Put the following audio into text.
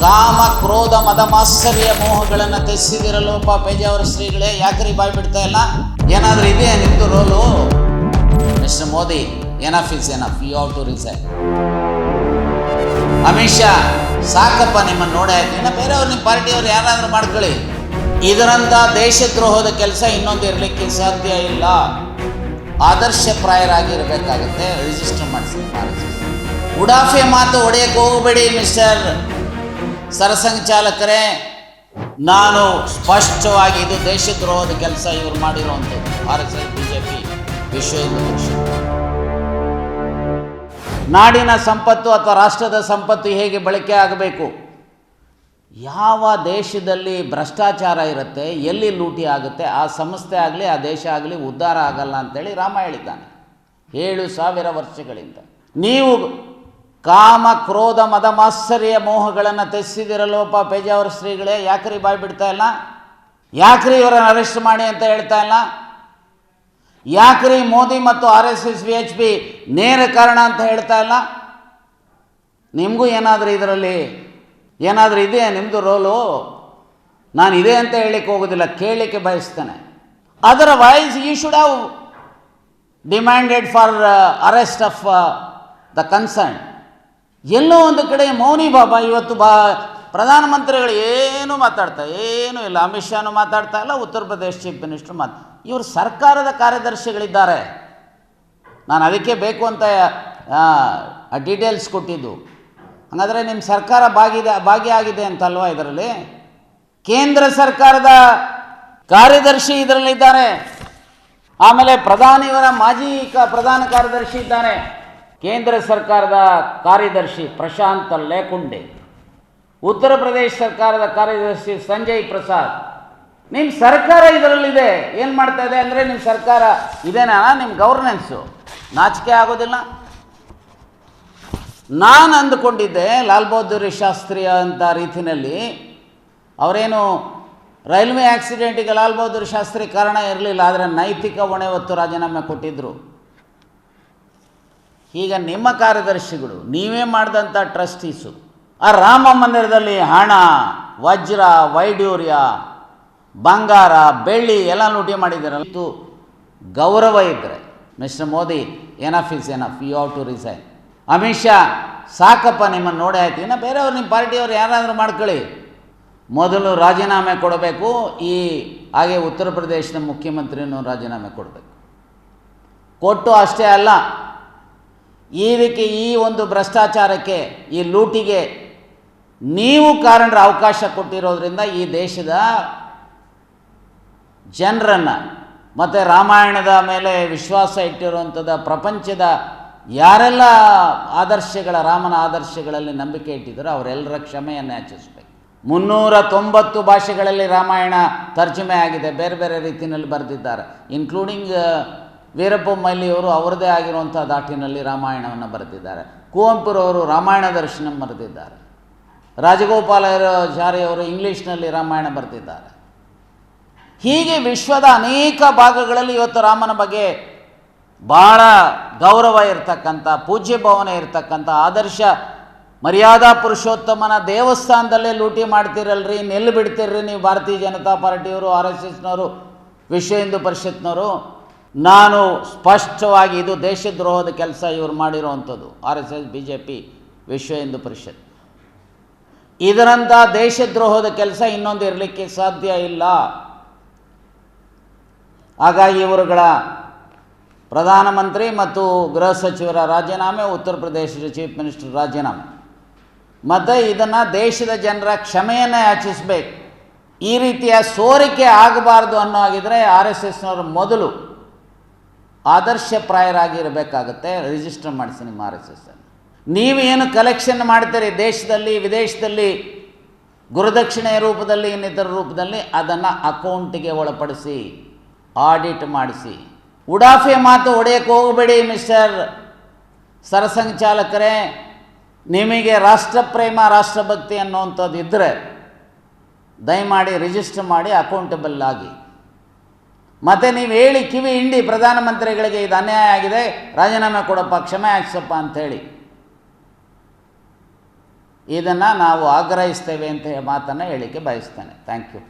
ಕಾಮ ಕ್ರೋಧ ಮದ ಮಾತ್ಸರ್ಯ ಮೋಹಗಳನ್ನು ತೆಗೆಸಿದಿರಲೋಪ ಪೇಜಾವರ ಶ್ರೀಗಳೇ, ಯಾಕ್ರಿ ಬಾಯ್ ಬಿಡ್ತಾ ಇಲ್ಲ? ಏನಾದರೂ ಇದೆಯಾ ನಿಮ್ಮದು role? Mister Modi, enough is enough, you have to resign. Amit Shah, ಸಾಕಪ್ಪ ನಿಮ್ಮನ್ನು ನೋಡೇ ಆಯ್ತು, ಇನ್ನು ಬೇರೆಯವ್ರು ನಿಮ್ಮ ಪಾರ್ಟಿಯವ್ರು ಯಾರಾದರೂ ಮಾಡ್ಕೊಳ್ಳಿ. ಇದರಂಥ ದೇಶದ್ರೋಹದ ಕೆಲಸ ಇನ್ನೊಂದು ಇರಲಿಕ್ಕೆ ಸಾಧ್ಯ ಇಲ್ಲ. ಆದರ್ಶಪ್ರಾಯರಾಗಿರಬೇಕಾಗುತ್ತೆ. ರಿಜಿಸ್ಟರ್ ಮಾಡಿಸಿ. ಉಡಾಫೆ ಮಾತು ಹೊಡೆಯಕ್ಕೆ ಹೋಗಬೇಡಿ ಮಿಸ್ಟರ್ ಸರಸಂಘಚಾಲಕರೇ. ನಾನು ಸ್ಪಷ್ಟವಾಗಿ ಇದು ದೇಶದ್ರೋಹದ ಕೆಲಸ ಇವರು ಮಾಡಿರುವಂಥದ್ದು. RSS, BJP, ವಿಶ್ವ ಹಿಂದೂ ಪರಿಷತ್. ನಾಡಿನ ಸಂಪತ್ತು ಅಥವಾ ರಾಷ್ಟ್ರದ ಸಂಪತ್ತು ಹೇಗೆ ಬಳಕೆ ಆಗಬೇಕು, ಯಾವ ದೇಶದಲ್ಲಿ ಭ್ರಷ್ಟಾಚಾರ ಇರುತ್ತೆ, ಎಲ್ಲಿ ಲೂಟಿ ಆಗುತ್ತೆ, ಆ ಸಂಸ್ಥೆ ಆಗಲಿ ಆ ದೇಶ ಆಗಲಿ ಉದ್ಧಾರ ಆಗಲ್ಲ ಅಂತೇಳಿ ರಾಮ ಹೇಳಿದ್ದಾನೆ 7,000 ವರ್ಷಗಳಿಂದ. ನೀವು ಕಾಮ ಕ್ರೋಧ ಮದ ಮಾತ್ಸರ್ಯ ಮೋಹಗಳನ್ನು ತೆಗೆಸಿದಿರಲೋಪ ಪೇಜಾವರ ಶ್ರೀಗಳೇ, ಯಾಕ್ರಿ ಬಾಯ್ ಬಿಡ್ತಾ ಇಲ್ಲ? ಯಾಕ್ರಿ ಇವರನ್ನು ಅರೆಸ್ಟ್ ಮಾಡಿ ಅಂತ ಹೇಳ್ತಾ ಇಲ್ಲ? ಯಾಕ್ರಿ ಮೋದಿ ಮತ್ತು RSS, VHP ನೇರ ಕಾರಣ ಅಂತ ಹೇಳ್ತಾ ಇಲ್ಲ? ನಿಮಗೂ ಏನಾದರೂ ಇದರಲ್ಲಿ ಏನಾದರೂ ಇದೆಯಾ ನಿಮ್ಮದು ರೋಲು? ನಾನು ಇದೆ ಅಂತ ಹೇಳಲಿಕ್ಕೆ ಹೋಗೋದಿಲ್ಲ, ಕೇಳಲಿಕ್ಕೆ ಬಯಸ್ತೇನೆ. Otherwise you should have demanded for arrest of the concern. ಎಲ್ಲೋ ಒಂದು ಕಡೆ ಮೌನಿ ಬಾಬಾ ಇವತ್ತು ಪ್ರಧಾನಮಂತ್ರಿಗಳು ಏನೂ ಏನೂ ಇಲ್ಲ. ಅಮಿತ್ ಶಾನು ಮಾತಾಡ್ತಾ ಇಲ್ಲ, ಉತ್ತರ ಪ್ರದೇಶ ಚೀಫ್ ಮಿನಿಸ್ಟರ್ ಇವರು ಸರ್ಕಾರದ ಕಾರ್ಯದರ್ಶಿಗಳಿದ್ದಾರೆ. ನಾನು ಅದಕ್ಕೆ ಬೇಕು ಅಂತ ಡೀಟೇಲ್ಸ್ ಕೊಟ್ಟಿದ್ದು. ಹಾಗಾದರೆ ನಿಮ್ಮ ಸರ್ಕಾರ ಭಾಗಿಯಾಗಿದೆ ಅಂತಲ್ವಾ ಇದರಲ್ಲಿ? ಕೇಂದ್ರ ಸರ್ಕಾರದ ಕಾರ್ಯದರ್ಶಿ ಇದರಲ್ಲಿದ್ದಾರೆ. ಆಮೇಲೆ ಪ್ರಧಾನಿಯವರ ಮಾಜಿ ಪ್ರಧಾನ ಕಾರ್ಯದರ್ಶಿ ಇದ್ದಾರೆ. ಕೇಂದ್ರ ಸರ್ಕಾರದ ಕಾರ್ಯದರ್ಶಿ ಪ್ರಶಾಂತ್ ಲೇಕುಂಡೆ, ಉತ್ತರ ಪ್ರದೇಶ ಸರ್ಕಾರದ ಕಾರ್ಯದರ್ಶಿ ಸಂಜಯ್ ಪ್ರಸಾದ್. ನಿಮ್ಮ ಸರ್ಕಾರ ಇದರಲ್ಲಿದೆ. ಏನು ಮಾಡ್ತಾ ಇದೆ ಅಂದರೆ ನಿಮ್ಮ ಸರ್ಕಾರ ಇದೇನಾ ನಿಮ್ಮ ಗವರ್ನೆನ್ಸು? ನಾಚಿಕೆ ಆಗೋದಿಲ್ಲ? ನಾನು ಅಂದುಕೊಂಡಿದ್ದೆ ಲಾಲ್ ಬಹದ್ದೂರ್ ಶಾಸ್ತ್ರಿ ಅಂತ ರೀತಿಯಲ್ಲಿ ಅವರೇನು ರೈಲ್ವೆ ಆಕ್ಸಿಡೆಂಟಿಗೆ ಲಾಲ್ ಬಹದ್ದೂರ್ ಶಾಸ್ತ್ರಿ ಕಾರಣ ಇರಲಿಲ್ಲ, ಆದರೆ ನೈತಿಕ ಹೊಣೆ ಹೊತ್ತು ರಾಜೀನಾಮೆ ಕೊಟ್ಟಿದ್ದರು. ಈಗ ನಿಮ್ಮ ಕಾರ್ಯದರ್ಶಿಗಳು ನೀವೇ ಮಾಡಿದಂಥ ಟ್ರಸ್ಟೀಸು ಆ ರಾಮ ಮಂದಿರದಲ್ಲಿ ಹಣ, ವಜ್ರ, ವೈಡೂರ್ಯ, ಬಂಗಾರ, ಬೆಳ್ಳಿ ಎಲ್ಲ ಲೂಟಿ ಮಾಡಿದ್ದೀರಲ್ಲ. ಇದು ಗೌರವ ಇದ್ದರೆ mister Modi, enough is enough, you have to resign. Amit Shah, ಸಾಕಪ್ಪ ನಿಮ್ಮನ್ನು ನೋಡೇ ಆಯ್ತು, ಇನ್ನು ಬೇರೆಯವ್ರು ನಿಮ್ಮ ಪಾರ್ಟಿಯವ್ರು ಯಾರಾದರೂ ಮಾಡ್ಕೊಳ್ಳಿ. ಮೊದಲು ರಾಜೀನಾಮೆ ಕೊಡಬೇಕು. ಹಾಗೆ ಉತ್ತರ ಪ್ರದೇಶದ ಮುಖ್ಯಮಂತ್ರಿನೂ ರಾಜೀನಾಮೆ ಕೊಡಬೇಕು. ಕೊಟ್ಟು ಅಷ್ಟೇ ಅಲ್ಲ, ಈ ಒಂದು ಭ್ರಷ್ಟಾಚಾರಕ್ಕೆ, ಈ ಲೂಟಿಗೆ ನೀವು ಕಾರಣರ ಅವಕಾಶ ಕೊಟ್ಟಿರೋದ್ರಿಂದ ಈ ದೇಶದ ಜನರನ್ನು ಮತ್ತು ರಾಮಾಯಣದ ಮೇಲೆ ವಿಶ್ವಾಸ ಇಟ್ಟಿರುವಂಥದ್ದು ಪ್ರಪಂಚದ ಯಾರೆಲ್ಲ ರಾಮನ ಆದರ್ಶಗಳಲ್ಲಿ ನಂಬಿಕೆ ಇಟ್ಟಿದ್ದಾರೋ ಅವರೆಲ್ಲರ ಕ್ಷಮೆಯನ್ನು ಯಾಚಿಸಬೇಕು. 390 ಭಾಷೆಗಳಲ್ಲಿ ರಾಮಾಯಣ ತರ್ಜುಮೆ ಆಗಿದೆ, ಬೇರೆ ಬೇರೆ ರೀತಿಯಲ್ಲಿ ಬರೆದಿದ್ದಾರೆ. ಇನ್ಕ್ಲೂಡಿಂಗ್ ವೀರಪ್ಪ ಮೊಯ್ಲಿಯವರು ಅವರದೇ ಆಗಿರುವಂಥ ದಾಟಿನಲ್ಲಿ ರಾಮಾಯಣವನ್ನು ಬರೆದಿದ್ದಾರೆ. ಕುವೆಂಪುರವರು ರಾಮಾಯಣ ದರ್ಶನ ಬರೆದಿದ್ದಾರೆ. ರಾಜಗೋಪಾಲಾಚಾರ್ಯವರು ಇಂಗ್ಲೀಷ್ನಲ್ಲಿ ರಾಮಾಯಣ ಬರೆದಿದ್ದಾರೆ. ಹೀಗೆ ವಿಶ್ವದ ಅನೇಕ ಭಾಗಗಳಲ್ಲಿ ಇವತ್ತು ರಾಮನ ಬಗ್ಗೆ ಭಾಳ ಗೌರವ ಇರತಕ್ಕಂಥ, ಪೂಜ್ಯ ಭಾವನೆ ಇರತಕ್ಕಂಥ, ಆದರ್ಶ ಮರ್ಯಾದಾ ಪುರುಷೋತ್ತಮನ ದೇವಸ್ಥಾನದಲ್ಲೇ ಲೂಟಿ ಮಾಡ್ತಿರಲ್ರಿ, ನೆಲ್ಲು ಬಿಡ್ತಿರ್ರಿ ನೀವು ಭಾರತೀಯ ಜನತಾ ಪಾರ್ಟಿಯವರು, RSSನವರು, ವಿಶ್ವ ಹಿಂದೂ ಪರಿಷತ್ನವರು. ನಾನು ಸ್ಪಷ್ಟವಾಗಿ ಇದು ದೇಶದ್ರೋಹದ ಕೆಲಸ ಇವರು ಮಾಡಿರುವಂಥದ್ದು. RSS, BJP, ವಿಶ್ವ ಹಿಂದೂ ಪರಿಷತ್. ಇದರಂಥ ದೇಶದ್ರೋಹದ ಕೆಲಸ ಇನ್ನೊಂದು ಇರಲಿಕ್ಕೆ ಸಾಧ್ಯ ಇಲ್ಲ. ಹಾಗಾಗಿ ಇವರುಗಳ ಪ್ರಧಾನಮಂತ್ರಿ ಮತ್ತು ಗೃಹ ಸಚಿವರ ರಾಜೀನಾಮೆ, ಉತ್ತರ ಪ್ರದೇಶದ ಚೀಫ್ ಮಿನಿಸ್ಟರ್ ರಾಜೀನಾಮೆ, ಮತ್ತು ಇದನ್ನು ದೇಶದ ಜನರ ಕ್ಷಮೆಯನ್ನು ಯಾಚಿಸಬೇಕು. ಈ ರೀತಿಯ ಸೋರಿಕೆ ಆಗಬಾರ್ದು ಅನ್ನೋ ಆಗಿದ್ದರೆ RSSನವರು ಮೊದಲು ಆದರ್ಶಪ್ರಾಯರಾಗಿರಬೇಕಾಗುತ್ತೆ. ರಿಜಿಸ್ಟರ್ ಮಾಡಿಸಿ ನಿಮ್ಮ RSS. ನೀವು ಏನು ಕಲೆಕ್ಷನ್ ಮಾಡ್ತೀರಿ ದೇಶದಲ್ಲಿ ವಿದೇಶದಲ್ಲಿ, ಗುರುದಕ್ಷಿಣೆಯ ರೂಪದಲ್ಲಿ, ಇನ್ನಿತರ ರೂಪದಲ್ಲಿ, ಅದನ್ನು ಅಕೌಂಟಿಗೆ ಒಳಪಡಿಸಿ ಆಡಿಟ್ ಮಾಡಿಸಿ. ಉಡಾಫೆ ಮಾತು ಹೊಡೆಯಕ್ಕೆ ಹೋಗಬೇಡಿ ಮಿಸ್ಟರ್ ಸರಸಂಘಚಾಲಕರೇ. ನಿಮಗೆ ರಾಷ್ಟ್ರಪ್ರೇಮ, ರಾಷ್ಟ್ರಭಕ್ತಿ ಅನ್ನುವಂಥದ್ದು ಇದ್ದರೆ ದಯಮಾಡಿ ರಿಜಿಸ್ಟರ್ ಮಾಡಿ ಅಕೌಂಟಬಲ್ ಆಗಿ. ಮತ್ತು ನೀವು ಹೇಳಿ ಕಿವಿ ಹಿಂಡಿ ಪ್ರಧಾನಮಂತ್ರಿಗಳಿಗೆ ಇದು ಅನ್ಯಾಯ ಆಗಿದೆ, ರಾಜೀನಾಮೆ ಕೊಡಪ್ಪ, ಕ್ಷಮೆ ಯಾಚಿಸಪ್ಪ ಅಂಥೇಳಿ. ಇದನ್ನು ನಾವು ಆಗ್ರಹಿಸ್ತೇವೆ ಅಂತ ಮಾತನ್ನು ಹೇಳಿಕೆ ಬಯಸ್ತೇನೆ. Thank you.